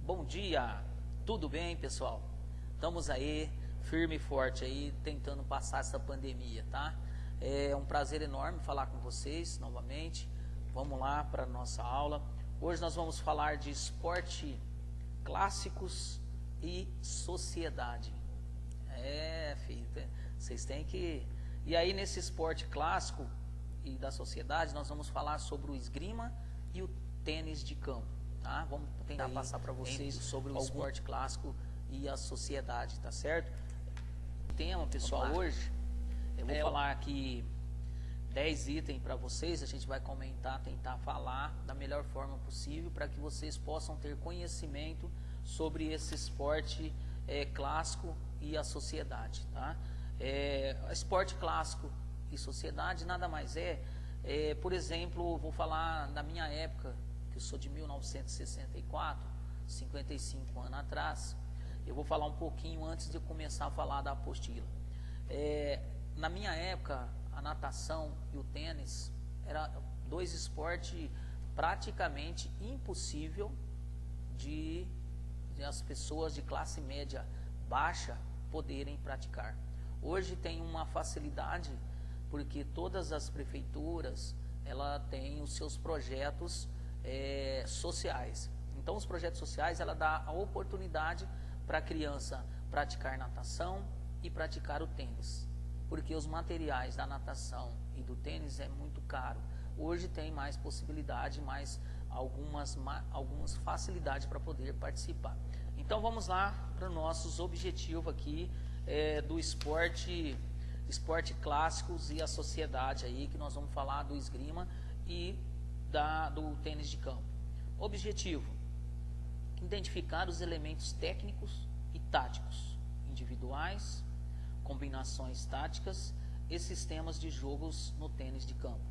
Bom dia, tudo bem, pessoal? Estamos aí, firme e forte aí, tentando passar essa pandemia, tá? É um prazer enorme falar com vocês novamente. Vamos lá para a nossa aula. Hoje nós vamos falar de esporte clássicos e sociedade. Filho, vocês têm que... E aí nesse esporte clássico e da sociedade, nós vamos falar sobre o esgrima e o tênis de campo, tá? Vamos tentar passar para vocês sobre o esporte clássico e a sociedade, tá certo? O tema, pessoal, hoje, eu vou falar aqui 10 itens para vocês, a gente vai comentar, tentar falar da melhor forma possível para que vocês possam ter conhecimento sobre esse esporte clássico e a sociedade, tá? Esporte clássico e sociedade nada mais por exemplo, vou falar da minha época, que eu sou de 1964, 55 anos atrás. Eu vou falar um pouquinho antes de começar a falar da apostila. Na minha época, a natação e o tênis eram dois esportes praticamente impossível de as pessoas de classe média baixa poderem praticar. Hoje tem uma facilidade porque todas as prefeituras ela tem os seus projetos sociais. Então os projetos sociais ela dá a oportunidade para a criança praticar natação e praticar o tênis, porque os materiais da natação e do tênis é muito caro. Hoje tem mais possibilidade, mais algumas facilidades para poder participar. Então vamos lá para os nossos objetivos aqui do esporte clássicos e a sociedade aí, que nós vamos falar do esgrima e do tênis de campo. Objetivo: identificar os elementos técnicos e táticos, individuais, combinações táticas e sistemas de jogos no tênis de campo.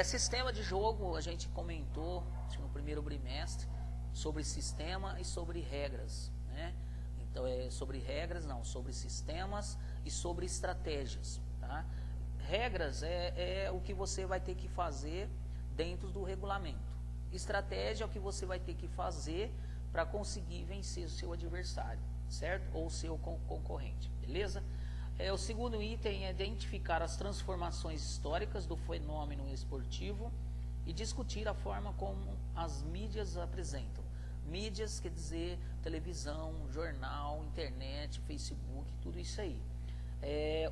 Sistema de jogo, a gente comentou no primeiro bimestre sobre sistema e sobre regras, né? Então sobre regras não, sobre sistemas e sobre estratégias, tá? Regras é o que você vai ter que fazer dentro do regulamento. Estratégia é o que você vai ter que fazer para conseguir vencer o seu adversário, certo? Ou o seu concorrente, beleza? O segundo item é identificar as transformações históricas do fenômeno esportivo e discutir a forma como as mídias apresentam. Mídias quer dizer televisão, jornal, internet, Facebook, tudo isso aí.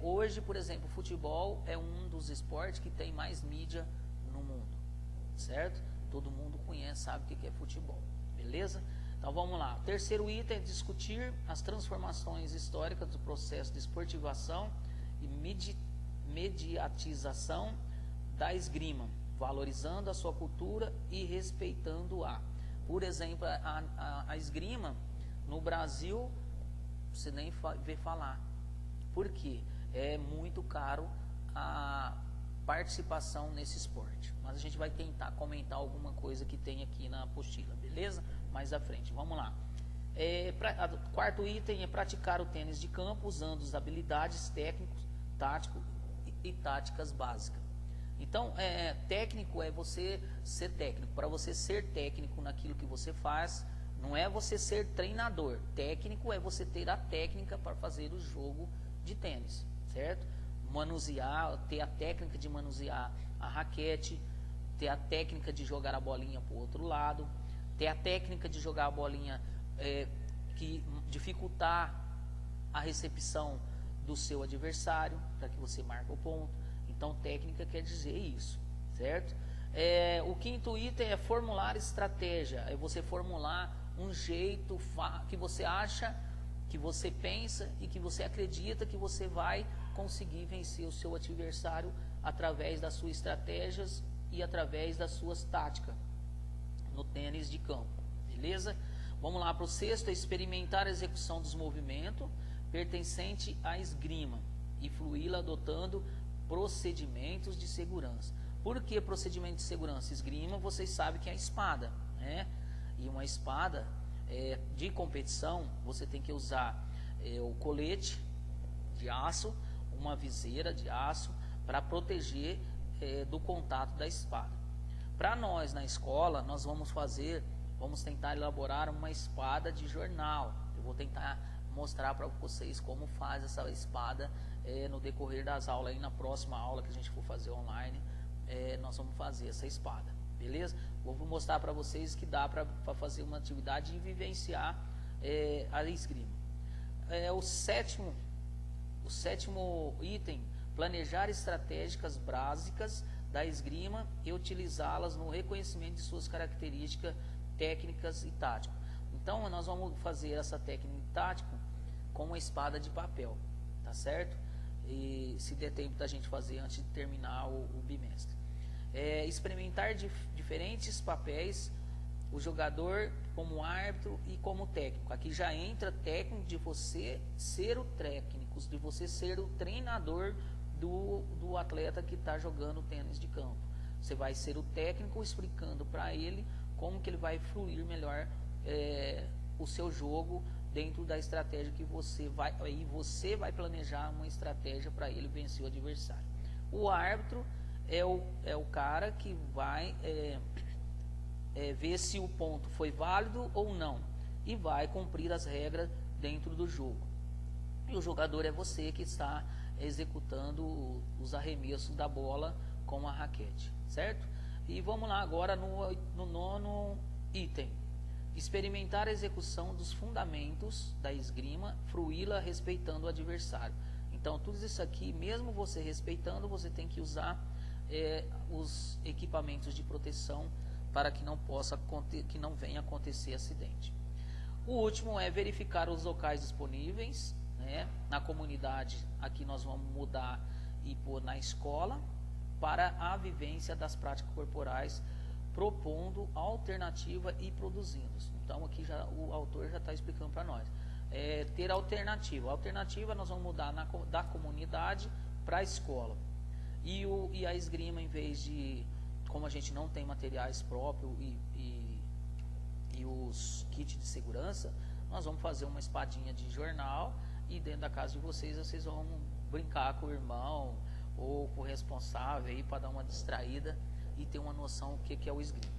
Hoje, por exemplo, o futebol é um dos esportes que tem mais mídia no mundo, certo? Todo mundo conhece, sabe o que é futebol, beleza? Então vamos lá. O terceiro item é discutir as transformações históricas do processo de esportivação e mediatização da esgrima, valorizando a sua cultura e respeitando-a. Por exemplo, a esgrima no Brasil você nem vê falar. Por quê? É muito caro a participação nesse esporte. Mas a gente vai tentar comentar alguma coisa que tem aqui na apostila, beleza? Mais à frente, vamos lá. O quarto item é praticar o tênis de campo usando as habilidades técnicos, táticos e táticas básicas. Então, técnico é você ser técnico. Para você ser técnico naquilo que você faz, não é você ser treinador. Técnico é você ter a técnica para fazer o jogo de tênis, certo? Manusear, ter a técnica de manusear a raquete, ter a técnica de jogar a bolinha para o outro lado, ter a técnica de jogar a bolinha que dificultar a recepção do seu adversário, para que você marque o ponto. Então, técnica quer dizer isso, certo? O quinto item é formular estratégia. É você formular um jeito que você acha, que você pensa e que você acredita que você vai conseguir vencer o seu adversário através das suas estratégias e através das suas táticas no tênis de campo, beleza? Vamos lá para o sexto: experimentar a execução dos movimentos pertencente à esgrima e fluí-la adotando procedimentos de segurança. Por que procedimento de segurança? Esgrima, vocês sabem que é a espada, né? E uma espada de competição, você tem que usar o colete de aço, uma viseira de aço para proteger do contato da espada. Para nós na escola, nós vamos fazer vamos tentar elaborar uma espada de jornal. Eu vou tentar mostrar para vocês como faz essa espada no decorrer das aulas. Aí na próxima aula que a gente for fazer online, nós vamos fazer essa espada, beleza? Vou mostrar para vocês que dá para fazer uma atividade e vivenciar a esgrima. O sétimo item: planejar estratégias básicas da esgrima e utilizá-las no reconhecimento de suas características técnicas e táticas. Então nós vamos fazer essa técnica e tática com uma espada de papel, tá certo? E se der tempo da gente fazer antes de terminar o bimestre. Experimentar diferentes papéis, o jogador como árbitro e como técnico. Aqui já entra técnico de você ser o técnico, de você ser o treinador do atleta que está jogando tênis de campo. Você vai ser o técnico explicando para ele como que ele vai fluir melhor o seu jogo dentro da estratégia que você vai planejar uma estratégia para ele vencer o adversário. O árbitro é o cara que vai ver se o ponto foi válido ou não e vai cumprir as regras dentro do jogo. E o jogador é você que está executando os arremessos da bola com a raquete, certo? E vamos lá agora no nono item: experimentar a execução dos fundamentos da esgrima, fruí-la respeitando o adversário. Então tudo isso aqui, mesmo você respeitando, você tem que usar os equipamentos de proteção para que não venha acontecer acidente. O último é verificar os locais disponíveis, né? Na comunidade, aqui nós vamos mudar e pôr na escola, para a vivência das práticas corporais, propondo alternativa e produzindo. Então aqui o autor já está explicando para nós. Ter alternativa. A alternativa nós vamos mudar da comunidade para a escola. E a esgrima, em vez de, como a gente não tem materiais próprios e os kits de segurança, nós vamos fazer uma espadinha de jornal e dentro da casa de vocês vão brincar com o irmão ou com o responsável aí para dar uma distraída e ter uma noção do que é o esgrima.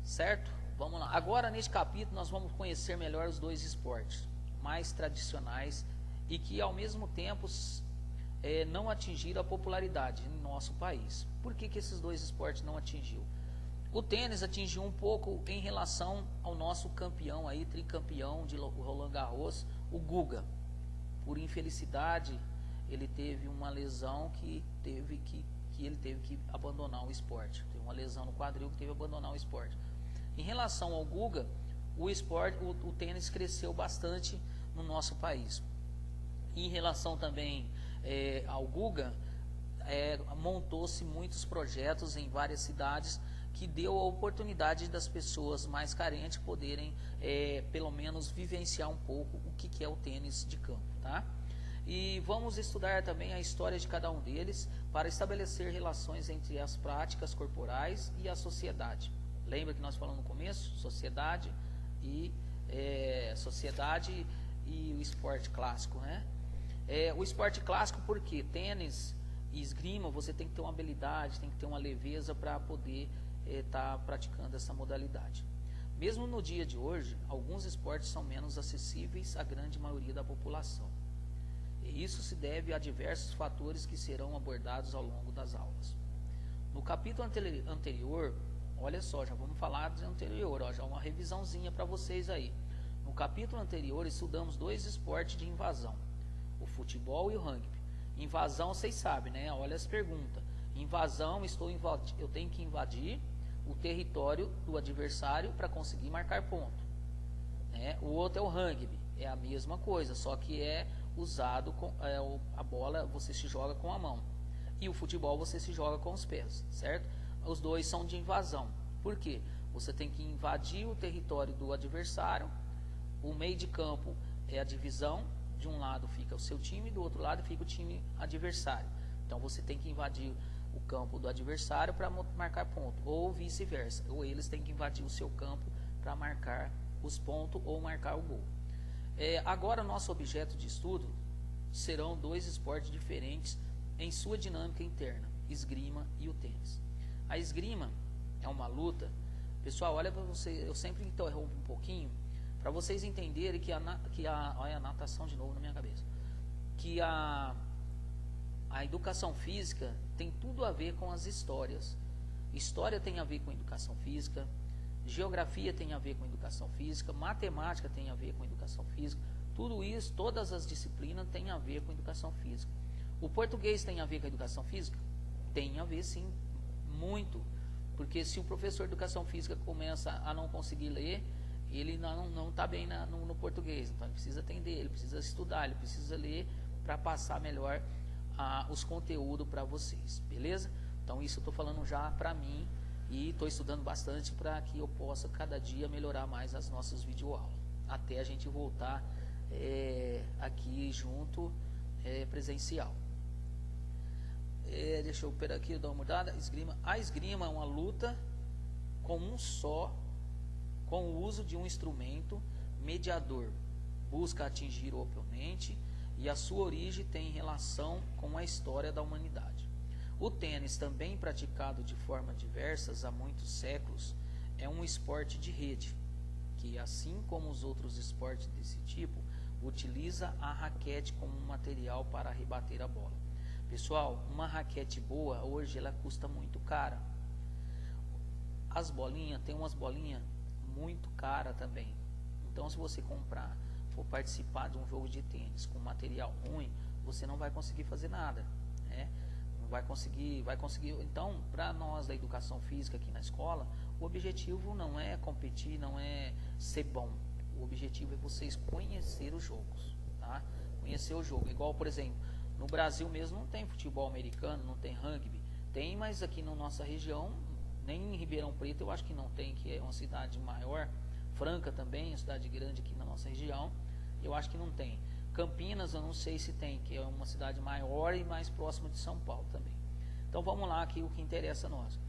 Certo? Vamos lá. Agora, neste capítulo, nós vamos conhecer melhor os dois esportes mais tradicionais e que, ao mesmo tempo, não atingiram a popularidade em nosso país. Por que esses dois esportes não atingiu? O tênis atingiu um pouco em relação ao nosso campeão aí, tricampeão de Roland Garros, o Guga. Por infelicidade, ele teve uma lesão que ele teve que abandonar o esporte. Teve uma lesão no quadril que teve que abandonar o esporte. Em relação ao Guga, o tênis cresceu bastante no nosso país. E em relação também ao Guga, montou-se muitos projetos em várias cidades que deu a oportunidade das pessoas mais carentes poderem, pelo menos, vivenciar um pouco o que é o tênis de campo, tá? E vamos estudar também a história de cada um deles para estabelecer relações entre as práticas corporais e a sociedade. Lembra que nós falamos no começo? Sociedade e o esporte clássico, né? O esporte clássico, porque tênis e esgrima, você tem que ter uma habilidade, tem que ter uma leveza para poder estar praticando essa modalidade. Mesmo no dia de hoje, alguns esportes são menos acessíveis à grande maioria da população. E isso se deve a diversos fatores que serão abordados ao longo das aulas. No capítulo anterior, olha só, já vamos falar do anterior, já uma revisãozinha para vocês aí. No capítulo anterior, estudamos dois esportes de invasão, o futebol e o rugby. Invasão, vocês sabem, né? Olha as perguntas. Invasão, eu tenho que invadir o território do adversário para conseguir marcar ponto. O outro é o rugby, é a mesma coisa, só que é usado a bola você se joga com a mão e o futebol você se joga com os pés, certo? Os dois são de invasão. Por quê? Você tem que invadir o território do adversário. O meio de campo é a divisão. De um lado fica o seu time, do outro lado fica o time adversário. Então você tem que invadir o campo do adversário para marcar ponto, ou vice-versa, ou eles têm que invadir o seu campo para marcar os pontos ou marcar o gol. Agora, nosso objeto de estudo serão dois esportes diferentes em sua dinâmica interna, esgrima e o tênis. A esgrima é uma luta Pessoal, olha para você, eu sempre interrompo um pouquinho para vocês entenderem olha a natação de novo na minha cabeça, que a educação física tem tudo a ver com as histórias. História tem a ver com educação física, geografia tem a ver com educação física, matemática tem a ver com educação física, tudo isso, todas as disciplinas têm a ver com educação física. O português tem a ver com a educação física? Tem a ver sim, muito, porque se o professor de educação física começa a não conseguir ler, ele não está bem no português, então ele precisa atender, ele precisa estudar, ele precisa ler para passar melhor os conteúdos para vocês, beleza? Então isso eu estou falando já para mim e estou estudando bastante para que eu possa cada dia melhorar mais as nossas videoaulas, até a gente voltar aqui junto presencial. Deixa eu pegar aqui, dar uma mudada. A esgrima é uma luta com o uso de um instrumento mediador, busca atingir o oponente e a sua origem tem relação com a história da humanidade. O tênis, também praticado de forma diversas há muitos séculos, é um esporte de rede, que assim como os outros esportes desse tipo, utiliza a raquete como um material para rebater a bola. Pessoal, uma raquete boa hoje ela custa muito cara. As bolinhas, tem umas bolinhas muito cara também. Então se você for participar de um jogo de tênis com material ruim, você não vai conseguir fazer nada, né? Não vai conseguir. Então, para nós da educação física aqui na escola, o objetivo não é competir, não é ser bom. O objetivo é vocês conhecer os jogos, tá? Conhecer o jogo. Igual, por exemplo, no Brasil mesmo não tem futebol americano, não tem rugby. Tem, mas aqui na nossa região, nem em Ribeirão Preto eu acho que não tem, que é uma cidade maior. Franca também, uma cidade grande aqui na nossa região, eu acho que não tem. Campinas eu não sei se tem, que é uma cidade maior e mais próxima de São Paulo também. Então vamos lá aqui o que interessa a nós.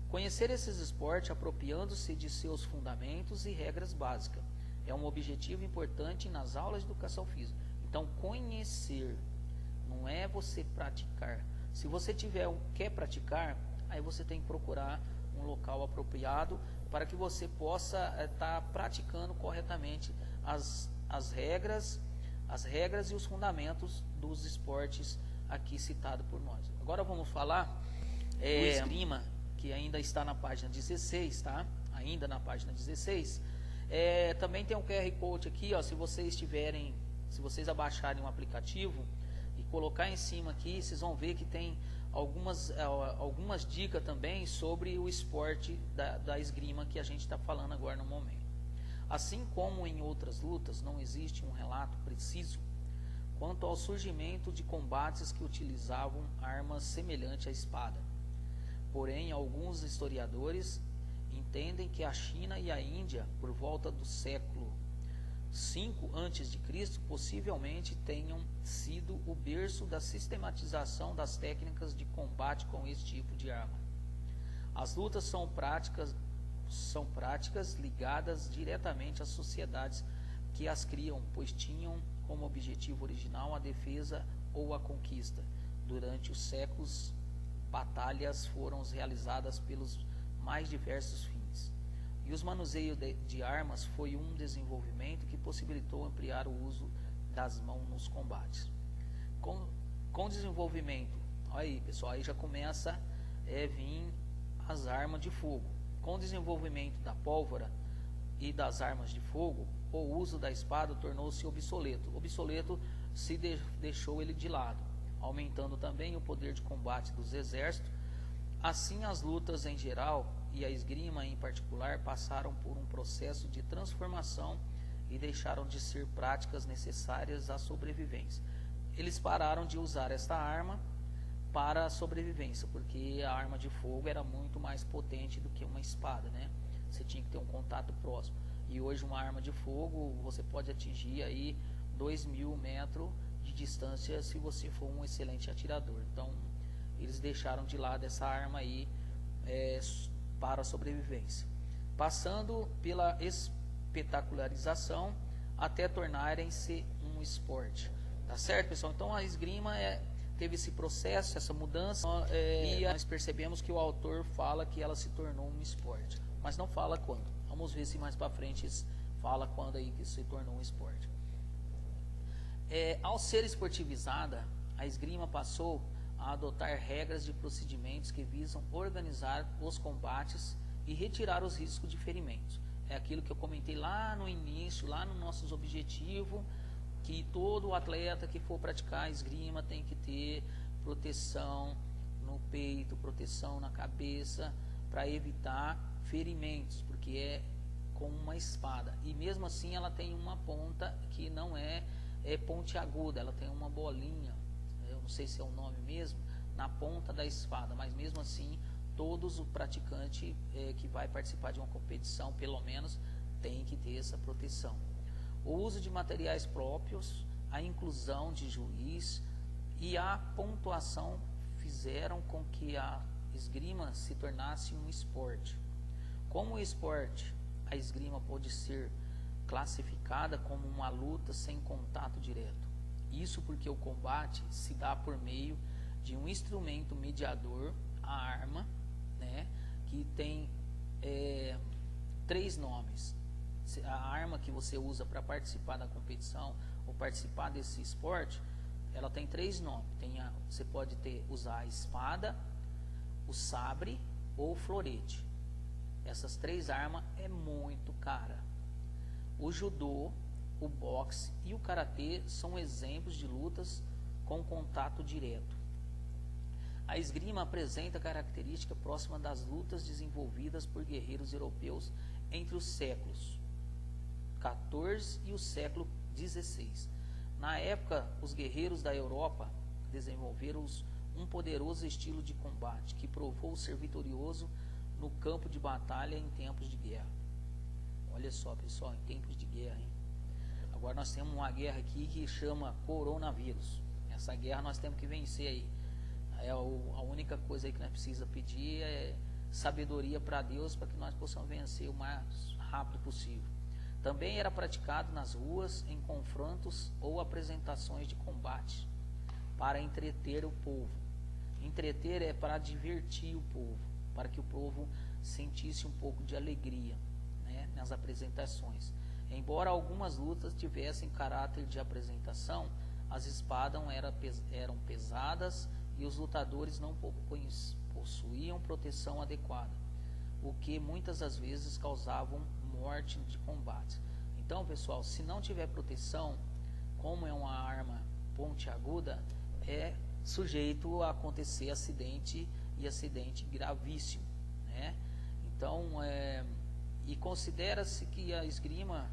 Conhecer esses esportes apropriando-se de seus fundamentos e regras básicas é um objetivo importante nas aulas de educação física. Então conhecer, não é você praticar. Se você quer praticar, aí você tem que procurar um local apropriado para que você possa estar praticando corretamente as regras e os fundamentos dos esportes aqui citados por nós. Agora vamos falar do esgrima, que ainda está na página 16, tá? Ainda na página 16. Também tem um QR Code aqui, ó, se vocês abaixarem o aplicativo e colocar em cima aqui, vocês vão ver que tem algumas dicas também sobre o esporte da esgrima que a gente está falando agora no momento. Assim como em outras lutas, não existe um relato preciso quanto ao surgimento de combates que utilizavam armas semelhantes à espada. Porém, alguns historiadores entendem que a China e a Índia, por volta do século V a.C., possivelmente tenham sido o berço da sistematização das técnicas de combate com esse tipo de arma. As lutas são práticas ligadas diretamente às sociedades que as criam, pois tinham como objetivo original a defesa ou a conquista. Durante os séculos, batalhas foram realizadas pelos mais diversos fins. E os manuseios de armas foi um desenvolvimento que possibilitou ampliar o uso das mãos nos combates. Com o desenvolvimento, olha aí pessoal, aí já começa a vir as armas de fogo. Com o desenvolvimento da pólvora e das armas de fogo, o uso da espada tornou-se obsoleto. Obsoleto se deixou ele de lado, aumentando também o poder de combate dos exércitos. Assim, as lutas em geral e a esgrima em particular passaram por um processo de transformação e deixaram de ser práticas necessárias à sobrevivência. Eles pararam de usar esta arma para a sobrevivência, porque a arma de fogo era muito mais potente do que uma espada, né? Você tinha que ter um contato próximo. E hoje uma arma de fogo, você pode atingir aí 2.000 metros de distância se você for um excelente atirador. Então, eles deixaram de lado essa arma aí para a sobrevivência, passando pela espetacularização até tornarem-se um esporte. Tá certo, pessoal? Então a esgrima teve esse processo, essa mudança, e nós percebemos que o autor fala que ela se tornou um esporte. mas não fala quando. Vamos ver se mais para frente fala quando aí que se tornou um esporte. Ao ser esportivizada, a esgrima passou a adotar regras de procedimentos que visam organizar os combates e retirar os riscos de ferimentos. É aquilo que eu comentei lá no início, lá no nossos objetivos, que todo atleta que for praticar esgrima tem que ter proteção no peito, proteção na cabeça, para evitar ferimentos, porque é com uma espada. E mesmo assim ela tem uma ponta que não é pontiaguda, ela tem uma bolinha, eu não sei se é o nome mesmo, na ponta da espada, mas mesmo assim todos o praticante que vai participar de uma competição, pelo menos, tem que ter essa proteção. O uso de materiais próprios, a inclusão de juiz e a pontuação fizeram com que a esgrima se tornasse um esporte. Como esporte, a esgrima pode ser classificada como uma luta sem contato direto. Isso porque o combate se dá por meio de um instrumento mediador, a arma, né, que tem 3 nomes. A arma que você usa para participar da competição ou participar desse esporte, ela tem 3 nomes. Você pode usar a espada, o sabre ou o florete. Essas 3 armas é muito cara. O judô, o boxe e o karatê são exemplos de lutas com contato direto. A esgrima apresenta característica próxima das lutas desenvolvidas por guerreiros europeus entre os séculos XIV e o século XVI. Na época, os guerreiros da Europa desenvolveram um poderoso estilo de combate que provou ser vitorioso no campo de batalha em tempos de guerra. Olha só, pessoal, em tempos de guerra, hein? Agora nós temos uma guerra aqui que chama coronavírus. Essa guerra nós temos que vencer aí. A única coisa aí que nós precisamos pedir é sabedoria para Deus, para que nós possamos vencer o mais rápido possível. Também era praticado nas ruas em confrontos ou apresentações de combate para entreter o povo. Entreter é para divertir o povo, para que o povo sentisse um pouco de alegria, né, nas apresentações. Embora algumas lutas tivessem caráter de apresentação, as espadas eram pesadas e os lutadores não possuíam proteção adequada, o que muitas das vezes causavam morte de combate. Então, pessoal, se não tiver proteção, como é uma arma pontiaguda, é sujeito a acontecer acidente e acidente gravíssimo, né? Então, e considera-se que a esgrima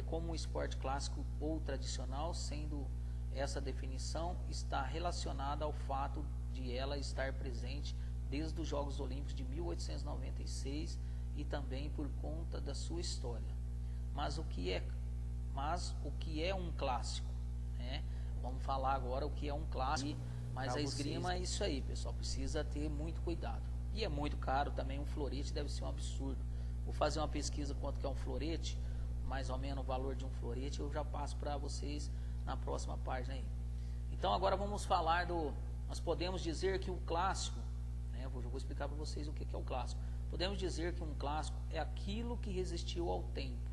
como um esporte clássico ou tradicional, sendo essa definição está relacionada ao fato de ela estar presente desde os Jogos Olímpicos de 1896 e também por conta da sua história. Mas o que é um clássico, né? Vamos falar agora o que é um clássico, mas a esgrima é isso aí, pessoal, precisa ter muito cuidado. E é muito caro também, um florete deve ser um absurdo. Vou fazer uma pesquisa quanto que é um florete, mais ou menos o valor de um florete, eu já passo para vocês na próxima página aí. Então agora vamos falar nós podemos dizer que o clássico, né, eu vou explicar para vocês o que é o clássico. Podemos dizer que um clássico é aquilo que resistiu ao tempo,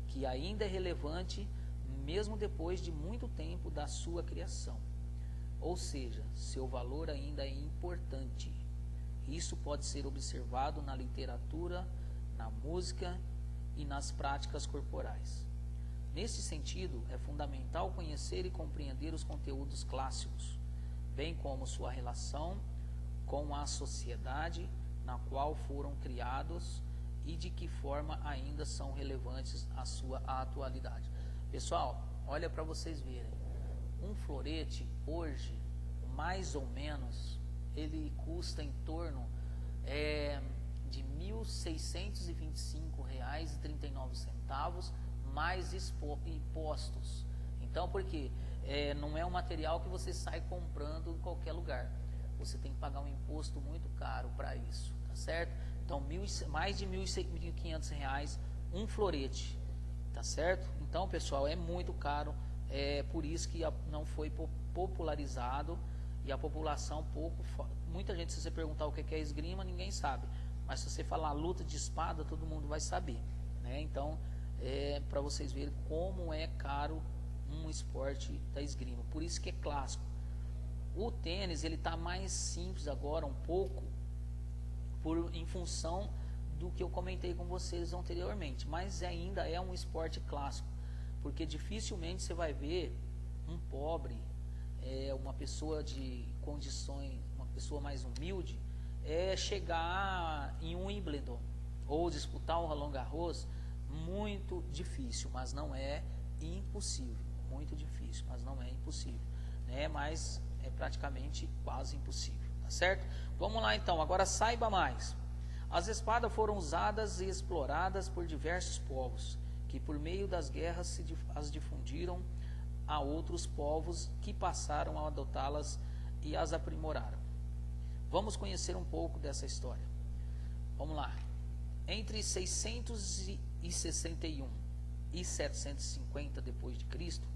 que ainda é relevante mesmo depois de muito tempo da sua criação. Ou seja, seu valor ainda é importante. Isso pode ser observado na literatura, na música e nas práticas corporais. Nesse sentido, é fundamental conhecer e compreender os conteúdos clássicos, bem como sua relação com a sociedade na qual foram criados e de que forma ainda são relevantes à sua atualidade. Pessoal, olha para vocês verem. Um florete hoje, mais ou menos, ele custa em torno de R$ 1.625,39 mais impostos. Então, porque não é um material que você sai comprando em qualquer lugar. Você tem que pagar um imposto muito caro para isso, tá certo? Então, mais de R$ 1.500 um florete, tá certo? Então, pessoal, é muito caro. É por isso que não foi popularizado e a população muita gente, se você perguntar o que é esgrima, ninguém sabe. mas se você falar luta de espada, todo mundo vai saber, né? Então, para vocês verem como é caro um esporte da esgrima, por isso que é clássico. O tênis, ele está mais simples agora um pouco, em função do que eu comentei com vocês anteriormente, mas ainda é um esporte clássico, porque dificilmente você vai ver um pobre, uma pessoa de condições, uma pessoa mais humilde, chegar em um Wimbledon ou disputar um Roland Garros. Muito difícil, mas não é impossível. Muito difícil, mas não é impossível, né? Mas é praticamente quase impossível, tá certo? Vamos lá então, agora saiba mais. As espadas foram usadas e exploradas por diversos povos, que por meio das guerras as difundiram a outros povos que passaram a adotá-las e as aprimoraram. Vamos conhecer um pouco dessa história. Vamos lá. Entre 661 e 750 depois de Cristo,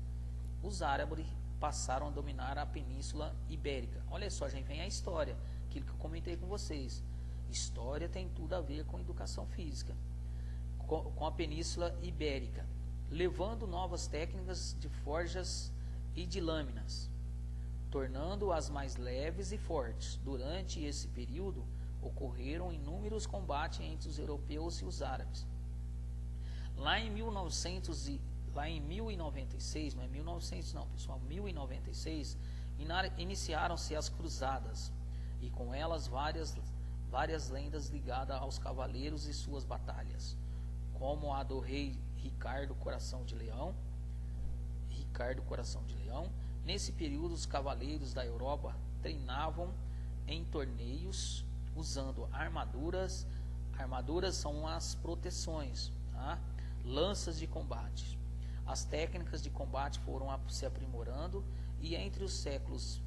os árabes passaram a dominar a Península Ibérica. Olha só, já vem a história, aquilo que eu comentei com vocês. História tem tudo a ver com educação física, com a Península Ibérica, levando novas técnicas de forjas e de lâminas, tornando-as mais leves e fortes. Durante esse período, ocorreram inúmeros combates entre os europeus e os árabes. Lá em 1096, não é 1900 não, pessoal, 1096, iniciaram-se as cruzadas, e com elas várias lendas ligadas aos cavaleiros e suas batalhas, como a do rei Ricardo Coração de Leão. Nesse período, os cavaleiros da Europa treinavam em torneios usando armaduras. Armaduras são as proteções, tá? Lanças de combate. As técnicas de combate foram se aprimorando, e entre os séculos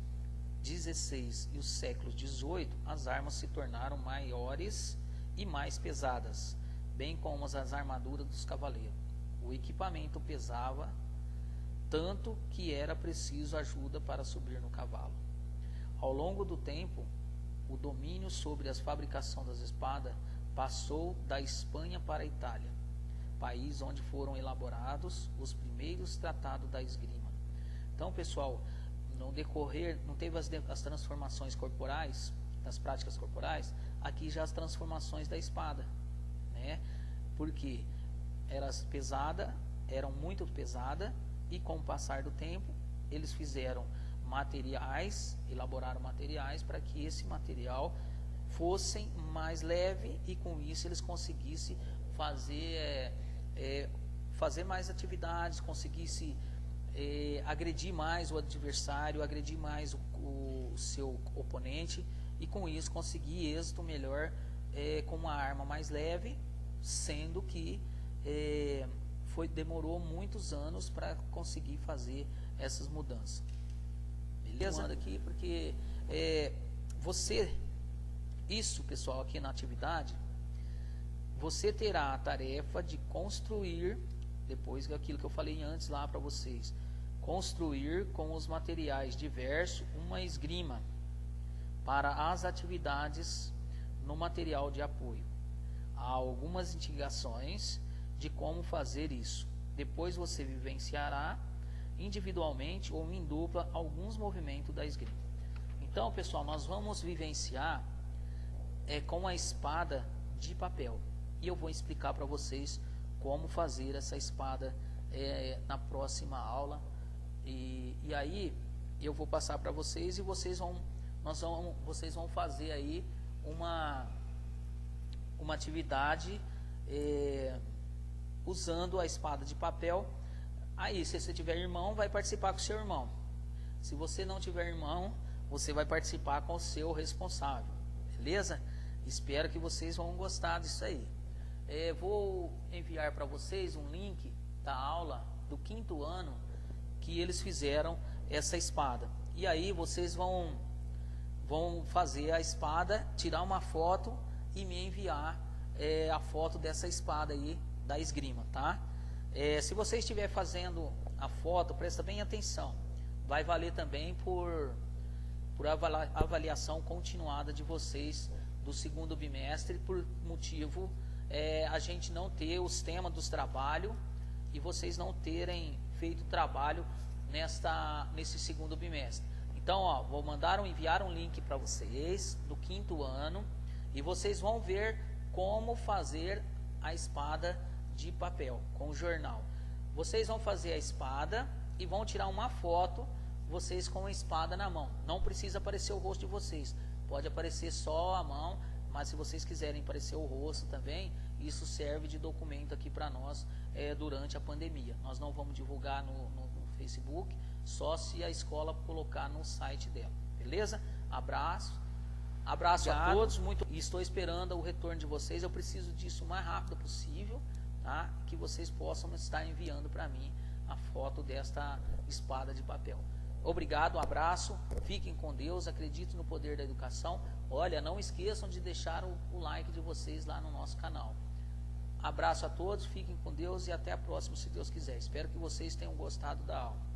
XVI e o século XVIII, as armas se tornaram maiores e mais pesadas, bem como as armaduras dos cavaleiros. O equipamento pesava tanto que era preciso ajuda para subir no cavalo. Ao longo do tempo, o domínio sobre a fabricação das espadas passou da Espanha para a Itália, país onde foram elaborados os primeiros tratados da esgrima. Então, pessoal, no decorrer, não teve as transformações corporais, das práticas corporais, aqui já as transformações da espada, né? Porque eram muito pesada, e com o passar do tempo, eles elaboraram materiais para que esse material fosse mais leve, e com isso eles conseguissem fazer mais atividades, conseguissem agredir mais o adversário, agredir mais o seu oponente, e com isso conseguir êxito melhor com uma arma mais leve, sendo que demorou muitos anos para conseguir fazer essas mudanças. Beleza? Aqui porque isso, pessoal, aqui na atividade, você terá a tarefa de construir, depois daquilo que eu falei antes lá para vocês, construir com os materiais diversos uma esgrima para as atividades no material de apoio. Há algumas indicações de como fazer isso. Depois você vivenciará individualmente ou em dupla alguns movimentos da esgrima. Então, pessoal, nós vamos vivenciar com a espada de papel, e eu vou explicar para vocês como fazer essa espada na próxima aula, e aí eu vou passar para vocês, e vocês vão fazer aí uma atividade usando a espada de papel. Aí, se você tiver irmão, vai participar com o seu irmão. Se você não tiver irmão, você vai participar com o seu responsável. Beleza? Espero que vocês vão gostar disso aí. Vou enviar para vocês um link da aula do 5º ano que eles fizeram essa espada. E aí vocês vão fazer a espada, tirar uma foto e me enviar a foto dessa espada aí da esgrima, tá? Se você estiver fazendo a foto, presta bem atenção. Vai valer também por avaliação continuada de vocês do segundo bimestre, por motivo a gente não ter os temas dos trabalhos e vocês não terem feito trabalho nesse segundo bimestre. Então, ó, enviar um link para vocês do 5º ano e vocês vão ver como fazer a espada de papel com o jornal. Vocês vão fazer a espada e vão tirar uma foto, vocês com a espada na mão. Não precisa aparecer o rosto de vocês, pode aparecer só a mão, mas se vocês quiserem aparecer o rosto também, isso serve de documento aqui para nós durante a pandemia. Nós não vamos divulgar no Facebook, só se a escola colocar no site dela, beleza? Abraço a todos, e estou esperando o retorno de vocês. Eu preciso disso o mais rápido possível, tá? Que vocês possam estar enviando para mim a foto desta espada de papel. Obrigado, um abraço, fiquem com Deus, acreditem no poder da educação. Olha, não esqueçam de deixar o like de vocês lá no nosso canal. Abraço a todos, fiquem com Deus e até a próxima, se Deus quiser. Espero que vocês tenham gostado da aula.